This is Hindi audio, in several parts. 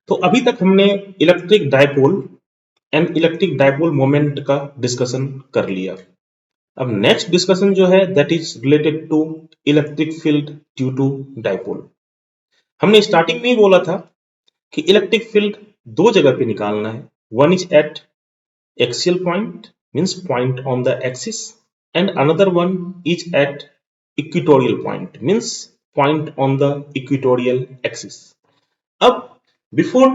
तो अभी तक हमने electric dipole and electric dipole moment का डिस्कशन कर लिया। अब नेक्स्ट डिस्कशन जो है that is related to electric field due to dipole. हमने स्टार्टिंग में ही बोला था कि इलेक्ट्रिक फील्ड दो जगह पे निकालना है। One is at axial point means point on the axis and another one is at equatorial point means point on the equatorial axis. अब before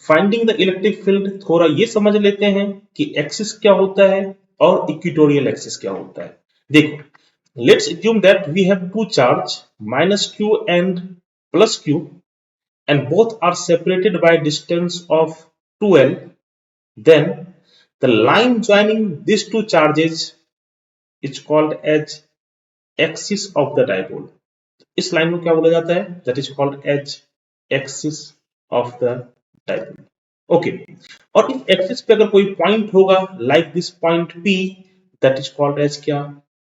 finding the electric field थोड़ा ये समझ लेते हैं कि एक्सिस क्या होता है और इक्वेटोरियल एक्सिस क्या होता है। देखो, let's assume that we have two charge -q and +q and both are separated by distance of 2l. Then the line joining these two charges is called as axis of the dipole. इस लाइन को क्या बोला जाता है? That is called as axis of the dipole. Okay, और इस एक्सिस पे अगर कोई पॉइंट होगा like this point P, that is called as क्या?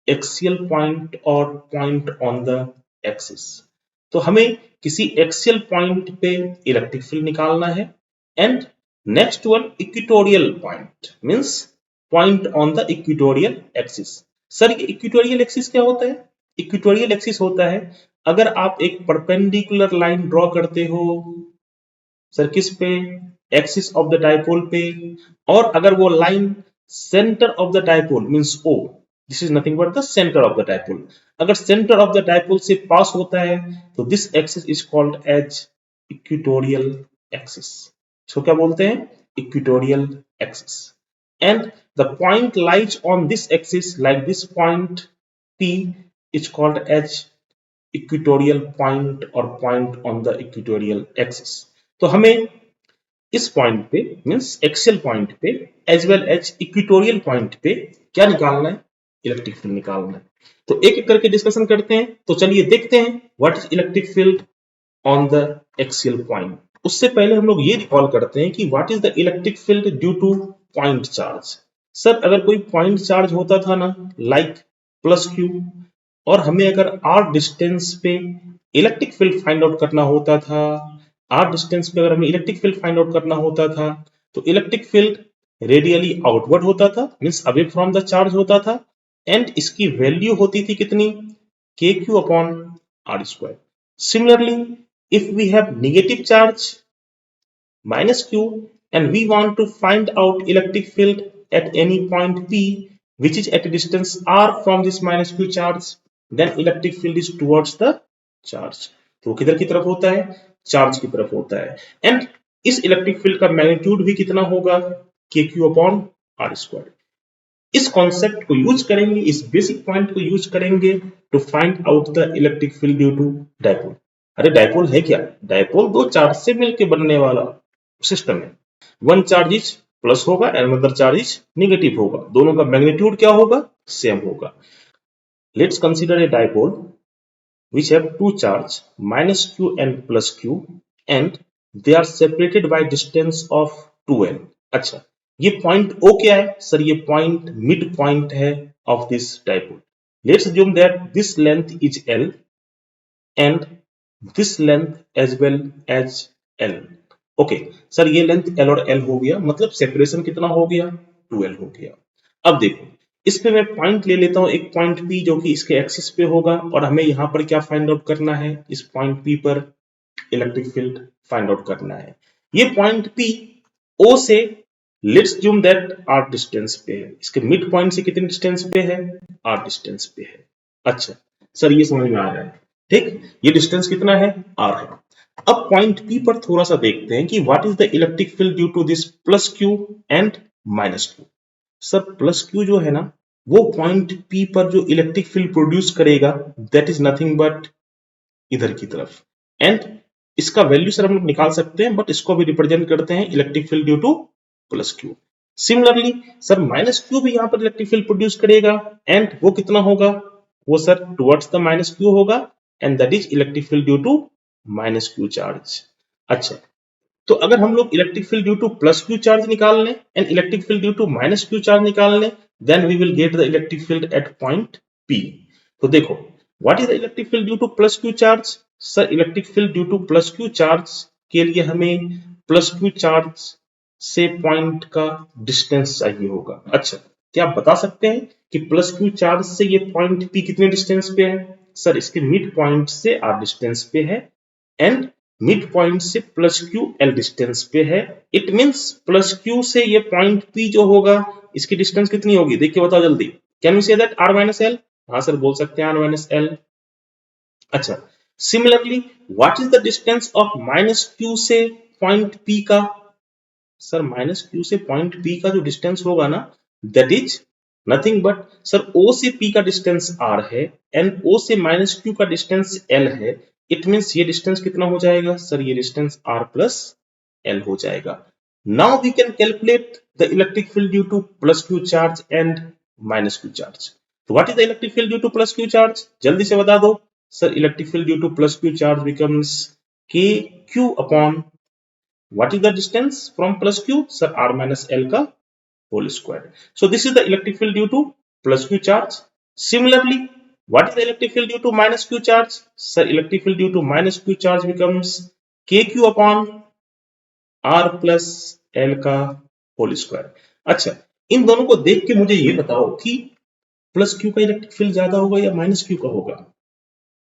एक्सियल पॉइंट और पॉइंट ऑन द एक्सिस। तो हमें किसी एक्सियल पॉइंट पे इलेक्ट्रिक फील्ड निकालना है and next one equatorial point means point on the equatorial axis. Sir ये इक्वेटोरियल एक्सिस क्या होता है? इक्वेटोरियल एक्सिस होता है अगर आप एक परपेंडिकुलर लाइन ड्रॉ करते हो सर किस पे? एक्सिस ऑफ द डायपोल पे, और अगर वो line centre of the dipole means O, this is nothing but the centre of the dipole, अगर सेंटर ऑफ द डायपोल से पास होता है तो this axis is called as equatorial axis. इसको क्या बोलते हैं? Equatorial axis. And the point lies on this axis like this point P is called as equatorial point और point on the equatorial axis. तो हमें इस पॉइंट पे मींस एक्सियल पॉइंट पे as well as equatorial point पे क्या निकालना है? इलेक्ट्रिक फील्ड निकालना है। तो एक एक करके डिस्कशन करते हैं। तो चलिए देखते हैं what is electric field on the axial point. उससे पहले हम लोग ये रिकॉल करते हैं कि what is the electric field due two point charge. Sir अगर कोई पॉइंट चार्ज होता था ना लाइक +q और हमें अगर r डिस्टेंस पे इलेक्ट्रिक फील्ड फाइंड आउट करना होता था, r डिस्टेंस पे अगर हमें इलेक्ट्रिक फील्ड फाइंड आउट करना होता था तो इलेक्ट्रिक फील्ड रेडियली आउटवर्ड होता था means away from the charge होता था एंड इसकी वैल्यू होती थी कितनी? kq/r²। Similarly if we have negative charge -q and we want to find out electric field at any point P which is at a distance r from this -q charge, then electric field is towards the charge। तो किधर की तरफ होता है? चार्ज की तरफ होता है। एंड इस इलेक्ट्रिक फील्ड का मैग्नीट्यूड भी कितना होगा? kq/r²। इस कॉन्सेप्ट को यूज करेंगे, इस बेसिक पॉइंट को यूज करेंगे to find out the electric field due to dipole. अरे डायपोल है क्या? डायपोल दो चार्ज से मिलकर बनने वाला सिस्टम है। वन चार्ज इज प्लस होगा and other charge is negative होगा, दोनों का मैग्नीट्यूड क्या होगा? सेम होगा। Let's consider a dipole which have two charge -q and +q and they are separated by distance of 2l। अच्छा, ये पॉइंट O क्या है? सर ये पॉइंट मिड पॉइंट है of this dipole. Let's assume that this length is l and this length as well as l। Okay sir ये लेंथ l और l हो गया, मतलब सेपरेशन कितना हो गया? 2l हो गया। अब देखो इस पे मैं पॉइंट ले लेता हूं, एक पॉइंट P जो कि इसके एक्सिस पे होगा और हमें यहां पर क्या फाइंड आउट करना है? इस पॉइंट P पर इलेक्ट्रिक फील्ड फाइंड आउट करना है। ये पॉइंट P O से let's assume that r distance पे है, इसके मिड पॉइंट से कितने डिस्टेंस पे है? r डिस्टेंस पे है। अच्छा सर ये समझ में आ रहा है, ठीक, ये डिस्टेंस कितना है? r है। अब पॉइंट P पर थोड़ा सा देखते हैं कि what is the electric field due to this +q and -q। Sir +q जो है ना वो पॉइंट P पर जो इलेक्ट्रिक फील्ड प्रोड्यूस करेगा दैट इज नथिंग बट इधर की तरफ, एंड इसका वैल्यू सर हम लोग निकाल सकते हैं बट इसको भी रिप्रेजेंट करते हैं electric field due to +q। Similarly sir -q भी यहाँ पर इलेक्ट्रिक फील्ड प्रोड्यूस करेगा एंड वो कितना होगा? वो सर टुवर्ड्स द -q होगा and that is electric field due to -q charge. अच्छा, तो अगर हम लोग electric field due to +q charge निकाल लें and electric field due to -q charge निकाल लें, then we will get the electric field at point P। तो देखो what is the electric field due to +q charge? Sir electric field due to +q charge के लिए हमें प्लस क्यू चार्ज से पॉइंट का डिस्टेंस चाहिए होगा। अच्छा, क्या आप बता सकते हैं कि प्लस क्यू चार्ज से ये पॉइंट पी कितने डिस्टेंस पे है? सर इसके मिड पॉइंट से आर डिस्टेंस पे है एंड मिड पॉइंट से प्लस क्यू एल डिस्टेंस पे है। इट मींस प्लस क्यू से ये पॉइंट पी जो होगा इसकी डिस्टेंस कितनी होगी? देखिए बताओ जल्दी। Can we say that R minus L? हाँ सर बोल सकते हैं आर माइनस एल। अच्छा, similarly what is the distance of minus Q से पॉइंट पी का? सर माइनस क्यू से पॉइंट पी का जो डिस्टेंस होगा ना, that is nothing but sir O से पी का डिस्टेंस आर है एंड ओ से माइनस क्यू का डिस्टेंस एल है। इट मींस ये डिस्टेंस कितना हो जाएगा? सर ये डिस्टेंस आर प्लस एल हो जाएगा। Now we can calculate the electric field due to plus Q charge and minus Q charge. तो what is the electric field due to plus Q charge? जल्दी से बता दो। Sir electric field due to plus Q charge becomes k q upon what is the distance from plus q? Sir r minus l का whole square. So this is the electric field due to plus q charge. Similarly, what is the electric field due to minus q charge? Sir electric field due to minus q charge becomes kq upon r plus l का whole square. अच्छा, इन दोनों को देख के मुझे ये बताओ कि प्लस क्यू का इलेक्ट्रिक फील्ड ज्यादा होगा या माइनस क्यू का होगा?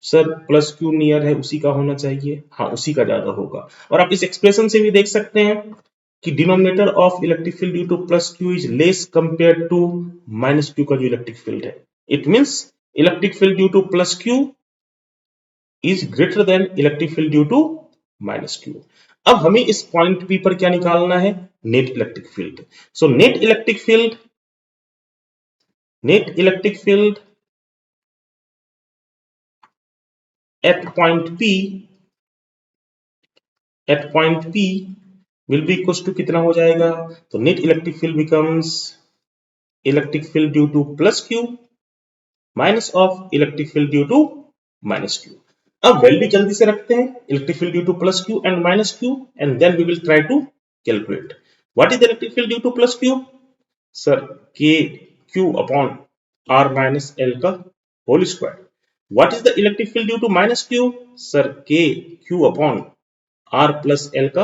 सर प्लस क्यू नियर है उसी का होना चाहिए। हाँ उसी का ज्यादा होगा। और आप इस एक्सप्रेशन से भी देख सकते हैं कि denominator of electric field due to plus Q is less compare to minus Q का जो इलेक्ट्रिक फील्ड है। It means electric field due to plus Q is greater than electric field due to minus Q. अब हमें इस पॉइंट पी पर क्या निकालना है? Net electric field. So net electric field at point P will be equals to कितना हो जाएगा? तो net electric field becomes electric field due to plus Q minus of electric field due to minus Q. अब वैल्यू जल्दी से रखते हैं electric field due to plus Q and minus Q and then we will try to calculate what is the electric field due to plus Q. Sir K Q upon R minus L का whole square. What is the electric field due to minus q? Sir k q upon r plus l का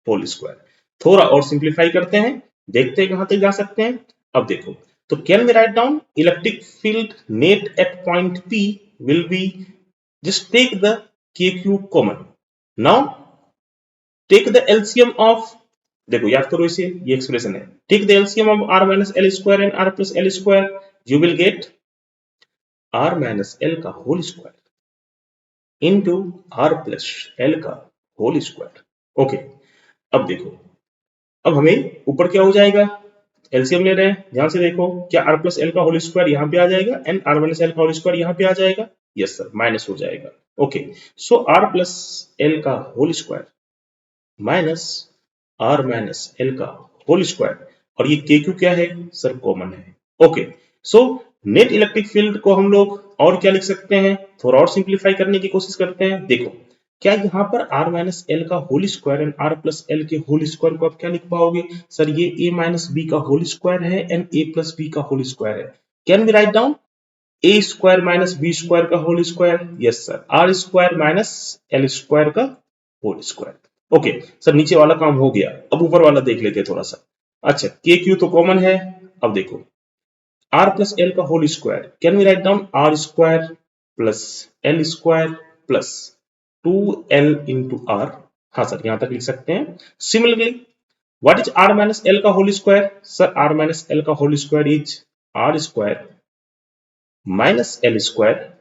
होल स्क्वायर। थोड़ा और सिंप्लीफाई करते हैं, देखते हैं कहां तक जा सकते हैं। अब देखो, तो can we write down electric field net at point p will be just take the kq common. Now take the LCM of, देखो याद करो इसे, ये एक्सप्रेशन है, take the LCM of r minus l square and r plus l square, you will get r minus L का whole square into R plus L का होल स्क्वायर। ओके, अब देखो, अब हमें ऊपर क्या हो जाएगा? एलसीएम ले रहे हैं, ध्यान से देखो, क्या आर प्लस एल का होल स्क्वायर यहाँ पे आ जाएगा एंड आर माइनस एल का होल स्क्वायर यहाँ पे आ जाएगा? यस सर, माइनस हो जाएगा। Okay, so R plus L का whole square minus R minus L का होल स्क्वायर, और ये के क्यू क्या है सर? कॉमन है। Okay, so net electric field को हम लोग और क्या लिख सकते हैं? थोड़ा और सिंप्लीफाई करने की कोशिश करते हैं। देखो, क्या यहाँ पर r माइनस एल का whole square and r plus L के होल स्क्वायर को आप क्या लिख पाओगे? सर ये a माइनस बी का होल स्क्वायर है एंड a प्लस बी का होल स्क्वायर है। Can be write down a square minus B square का whole square? Yes sir, r square minus L square का होल स्क्वायर। ओके सर, नीचे वाला काम हो गया, अब ऊपर वाला देख लेते हैं थोड़ा सा। अच्छा, के क्यू तो कॉमन है। अब देखो, r plus l का whole square, can we write down r square plus l square plus 2l into r। हाँ सर, यहां तक लिख सकते हैं। Similarly what is r minus l का whole square? Sir r minus l का whole square is r square minus l square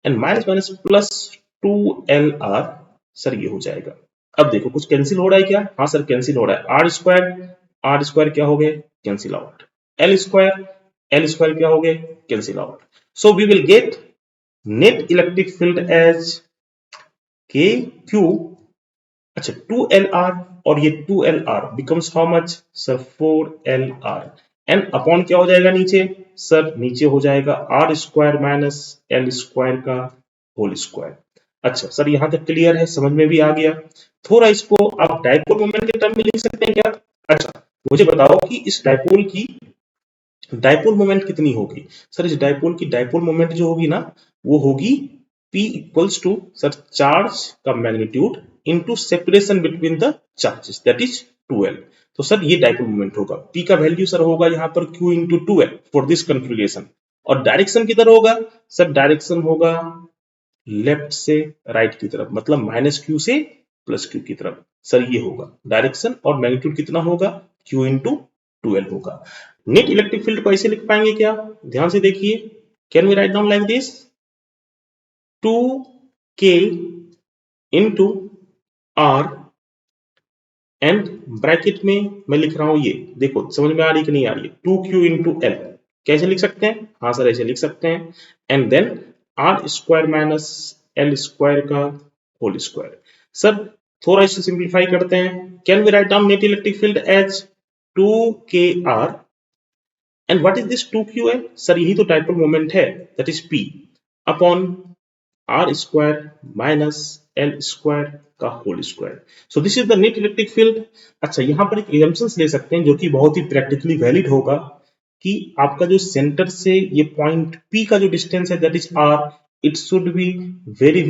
and minus minus plus 2lr। Sir ये हो जाएगा। अब देखो, कुछ कैंसिल हो रहा है क्या? हाँ सर, कैंसिल हो रहा है। r स्क्वायर क्या हो गए? Cancel out. l स्क्वायर क्या हो गए? Cancel out. So we will get net electric field as K Q, अच्छा 2lr, और ये 2lr becomes how much sir? 4lr and upon क्या हो जाएगा नीचे? सर नीचे हो जाएगा r square minus l square का होल स्क्वायर। अच्छा सर, यहां तक क्लियर है, समझ में भी आ गया। थोड़ा इसको आप डाइपोल मोमेंट के टर्म में लिख सकते हैं क्या? अच्छा, मुझे बताओ कि इस डाइपोल की डाइपोल मोमेंट कितनी होगी? सर इस डाइपोल की डाइपोल मोमेंट जो होगी ना, वो होगी P equals to sir charge का magnitude into separation between the charges that is 2L। तो सर ये डाइपोल मोमेंट होगा। P का वैल्यू सर होगा यहाँ पर Q into 2L for this configuration. और डायरेक्शन किधर होगा सर? डायरेक्शन होगा लेफ्ट से राइट की तरफ, मतलब माइनस Q से प्लस Q की तरफ। सर ये होगा डायरेक्शन और मैग्नीट्यूड कितना होगा? Q इंटू 2L होगा। नेट इलेक्ट्रिक फील्ड को ऐसे लिख पाएंगे क्या? ध्यान से देखिए, can we write down like this 2K into R and bracket में मैं लिख रहा हूं ये, देखो समझ में आ रही कि नहीं आ रही है? 2Q इंटू L कैसे लिख सकते हैं? हाँ सर ऐसे लिख सकते हैं। And then R square minus L square का होल स्क्वायर। सर थोड़ा इसे सिंप्लीफाई करते हैं। Can we write down net electric field as 2KR and what is this 2QL? Sir यही तो डाइपोल मोमेंट है, that is P upon R square minus L square का whole square. So this is the net electric field. अच्छा यहाँ पर एक एजम्पशंस ले सकते हैं जो कि बहुत ही प्रैक्टिकली वैलिड होगा कि आपका जो सेंटर से ये पॉइंट P का जो डिस्टेंस है that is R, it should be very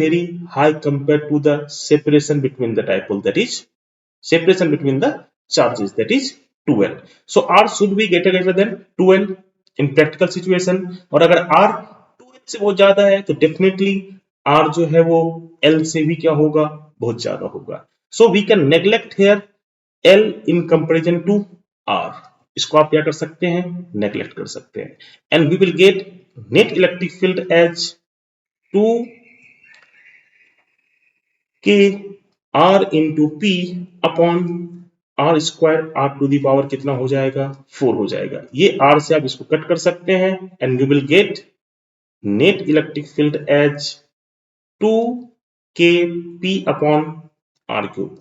high compared to the separation between the dipole, that is separation between the charges, that is 2L. So R should be greater than 2L in practical situation। और अगर R 2L से बहुत ज्यादा है तो डेफिनेटली R जो है वो L से भी क्या होगा? बहुत ज्यादा होगा। So we can neglect here L in comparison to R। इसको आप क्या कर सकते हैं? नेग्लेक्ट कर सकते हैं। And we will get net electric field as 2K R into P upon R square R to the power कितना हो जाएगा? 4 हो जाएगा। ये R से आप इसको कट कर सकते हैं and we will get net electric field as 2KP upon R cube.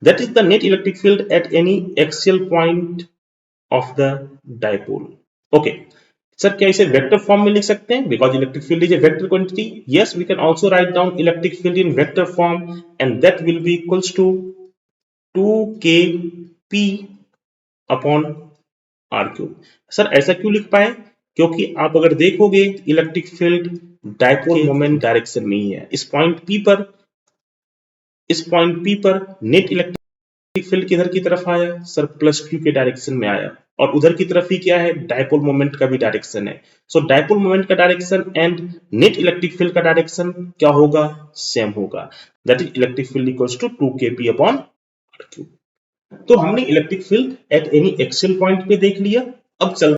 That is the net electric field at any axial point of the dipole. Okay. Sir, क्या इसे वेक्टर फॉर्म में लिख सकते हैं? Because electric field is a vector quantity. Yes, we can also write down electric field in vector form, and that will be equals to 2KP upon R cube. Sir ऐसा क्यों लिख पाए? क्योंकि आप अगर देखोगे electric field dipole moment direction में ही है। इस पॉइंट P पर नेट इलेक्ट्रिक फील्ड किधर की तरफ आया? सर प्लस Q के डायरेक्शन में आया। और उधर की तरफ ही क्या है? डाइपोल मोमेंट का भी डायरेक्शन है। सो डाइपोल मोमेंट का direction and net electric field का डायरेक्शन क्या होगा? सेम होगा। That is electric field equals to 2KP upon R cube. तो हमने electric field at any axial point पे देख लिया। अब चल